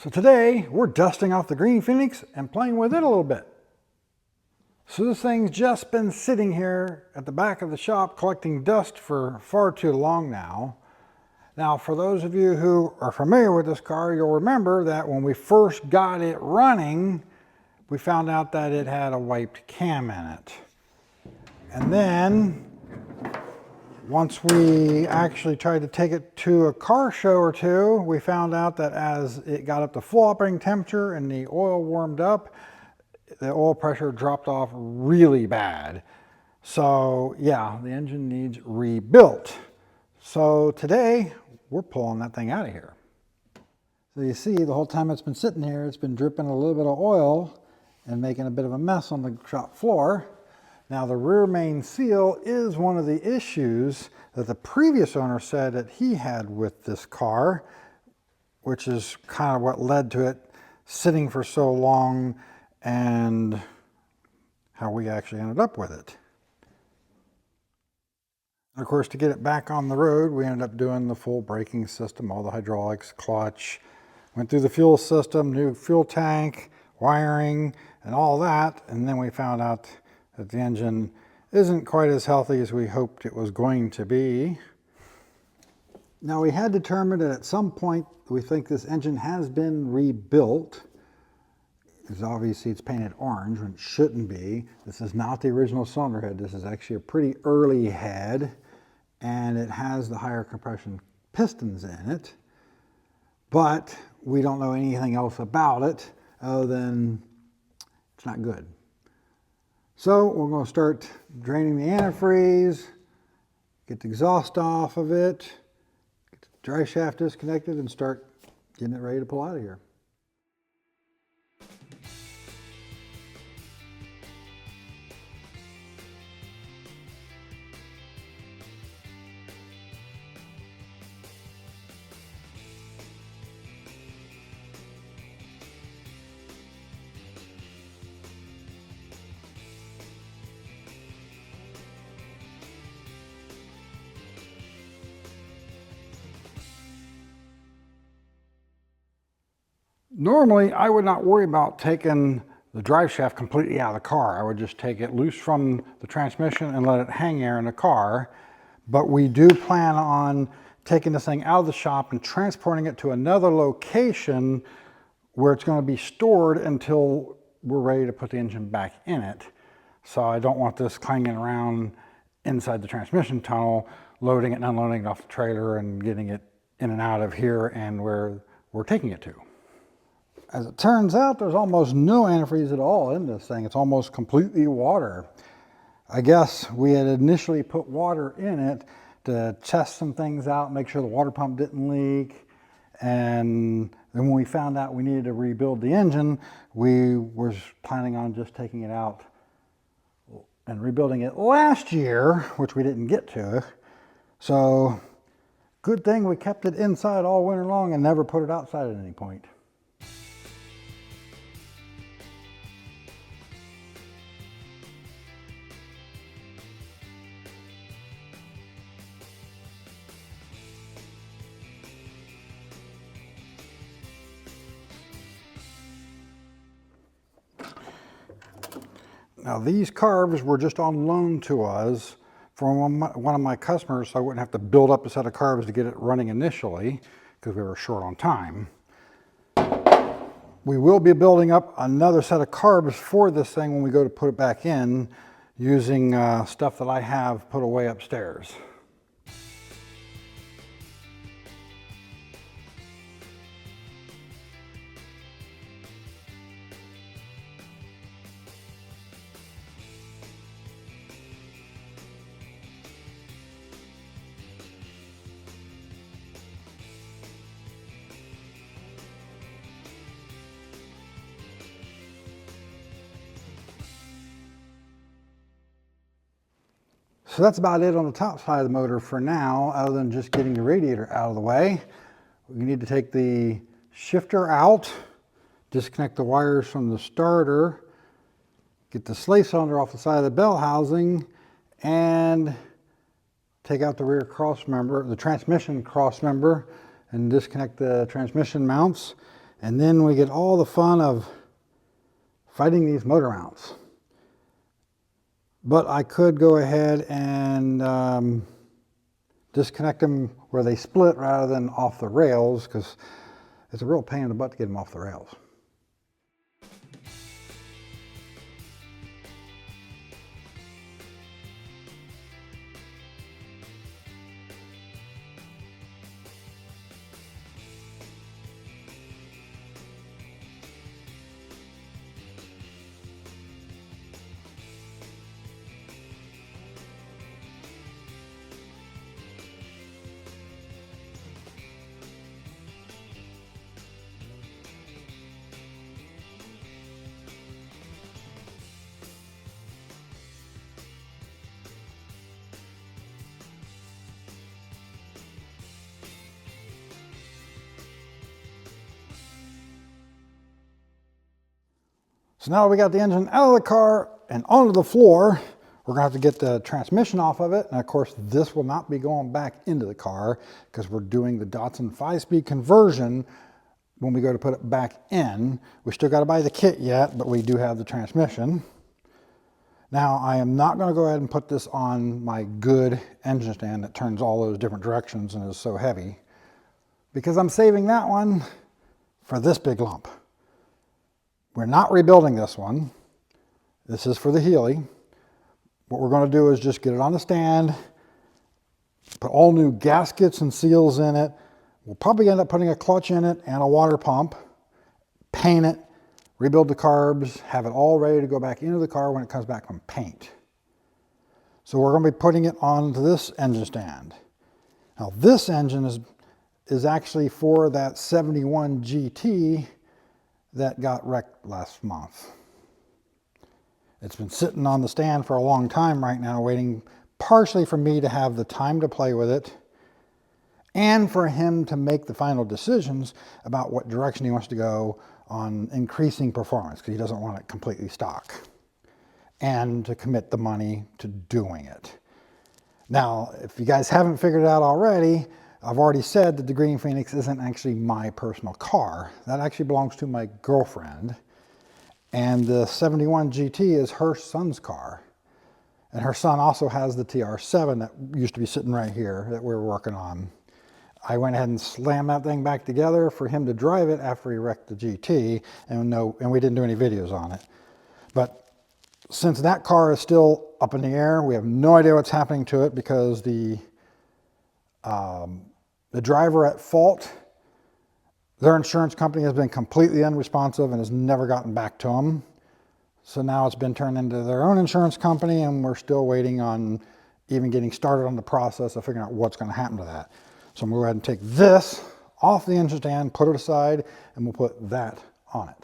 So today we're dusting off the Green Phoenix and playing with it a little bit. So this thing's just been sitting here at the back of the shop collecting dust for far too long now. Now for those of you who are familiar with this car, you'll remember that when we first got it running, we found out that it had a wiped cam in it. And then once we actually tried to take it to a car show or two, we found out that as it got up to full operating temperature and the oil warmed up, the oil pressure dropped off really bad. So yeah, the engine needs rebuilt. So today we're pulling that thing out of here. So you see, the whole time it's been sitting here, it's been dripping a little bit of oil and making a bit of a mess on the shop floor. Now the rear main seal is one of the issues that the previous owner said that he had with this car, which is kind of what led to it sitting for so long and how we actually ended up with it. Of course, to get it back on the road, we ended up doing the full braking system, all the hydraulics, clutch, went through the fuel system, new fuel tank, wiring, and all that, and then we found out that the engine isn't quite as healthy as we hoped it was going to be. Now we had determined that at some point we think this engine has been rebuilt, because obviously it's painted orange when it shouldn't be. This is not the original cylinder head. This is actually a pretty early head, and it has the higher compression pistons in it, but we don't know anything else about it other than it's not good. So we're going to start draining the antifreeze, get the exhaust off of it, get the dry shaft disconnected, and start getting it ready to pull out of here. Normally, I would not worry about taking the drive shaft completely out of the car. I would just take it loose from the transmission and let it hang there in the car. But we do plan on taking this thing out of the shop and transporting it to another location where it's going to be stored until we're ready to put the engine back in it. So I don't want this clanging around inside the transmission tunnel, loading it and unloading it off the trailer and getting it in and out of here and where we're taking it to. As it turns out, there's almost no antifreeze at all in this thing. It's almost completely water. I guess we had initially put water in it to test some things out, make sure the water pump didn't leak. And then when we found out we needed to rebuild the engine, we were planning on just taking it out and rebuilding it last year, which we didn't get to. So good thing we kept it inside all winter long and never put it outside at any point. Now these carbs were just on loan to us from one of my customers, so I wouldn't have to build up a set of carbs to get it running initially because we were short on time. We will be building up another set of carbs for this thing when we go to put it back in using stuff that I have put away upstairs. So that's about it on the top side of the motor for now, other than just getting the radiator out of the way. We need to take the shifter out, disconnect the wires from the starter, get the slave cylinder off the side of the bell housing, and take out the rear cross member, the transmission cross member, and disconnect the transmission mounts. And then we get all the fun of fighting these motor mounts. But I could go ahead and disconnect them where they split rather than off the rails, because it's a real pain in the butt to get them off the rails. So now we got the engine out of the car and onto the floor. We're gonna have to get the transmission off of it. And of course, this will not be going back into the car because we're doing the Datsun 5-speed conversion when we go to put it back in. We still gotta buy the kit yet, but we do have the transmission. Now, I am not gonna go ahead and put this on my good engine stand that turns all those different directions and is so heavy, because I'm saving that one for this big lump. We're not rebuilding this one. This is for the Healy. What we're going to do is just get it on the stand, put all new gaskets and seals in it. We'll probably end up putting a clutch in it and a water pump, paint it, rebuild the carbs, have it all ready to go back into the car when it comes back from paint. So we're going to be putting it onto this engine stand. Now this engine is actually for that 71 GT that got wrecked last month. It's been sitting on the stand for a long time right now, waiting partially for me to have the time to play with it and for him to make the final decisions about what direction he wants to go on increasing performance, because he doesn't want it completely stock, and to commit the money to doing it. Now, if you guys haven't figured it out already, I've already said that the Green Phoenix isn't actually my personal car. That actually belongs to my girlfriend. And the 71 GT is her son's car. And her son also has the TR7 that used to be sitting right here that we're working on. I went ahead and slammed that thing back together for him to drive it after he wrecked the GT, and we didn't do any videos on it. But since that car is still up in the air, we have no idea what's happening to it, because the driver at fault, their insurance company has been completely unresponsive and has never gotten back to them. So now it's been turned into their own insurance company, and we're still waiting on even getting started on the process of figuring out what's going to happen to that. So I'm going to go ahead and take this off the engine stand, put it aside, and we'll put that on it.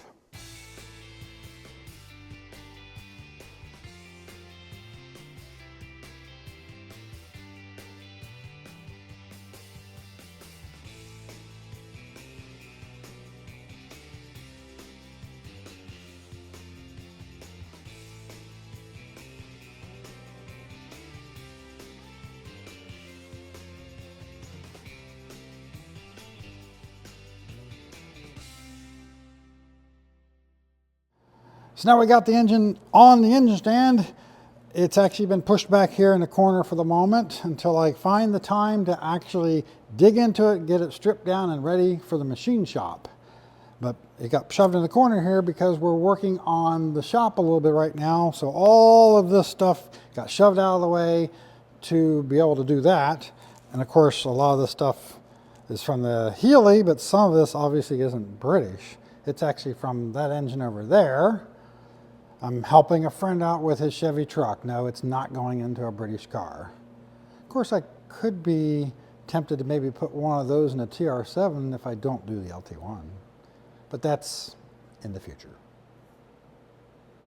So now we got the engine on the engine stand. It's actually been pushed back here in the corner for the moment until I find the time to actually dig into it, get it stripped down and ready for the machine shop. But it got shoved in the corner here because we're working on the shop a little bit right now. So all of this stuff got shoved out of the way to be able to do that. And of course, a lot of this stuff is from the Healy, but some of this obviously isn't British. It's actually from that engine over there. I'm helping a friend out with his Chevy truck. No, it's not going into a British car. Of course, I could be tempted to maybe put one of those in a TR7 if I don't do the LT1, but that's in the future.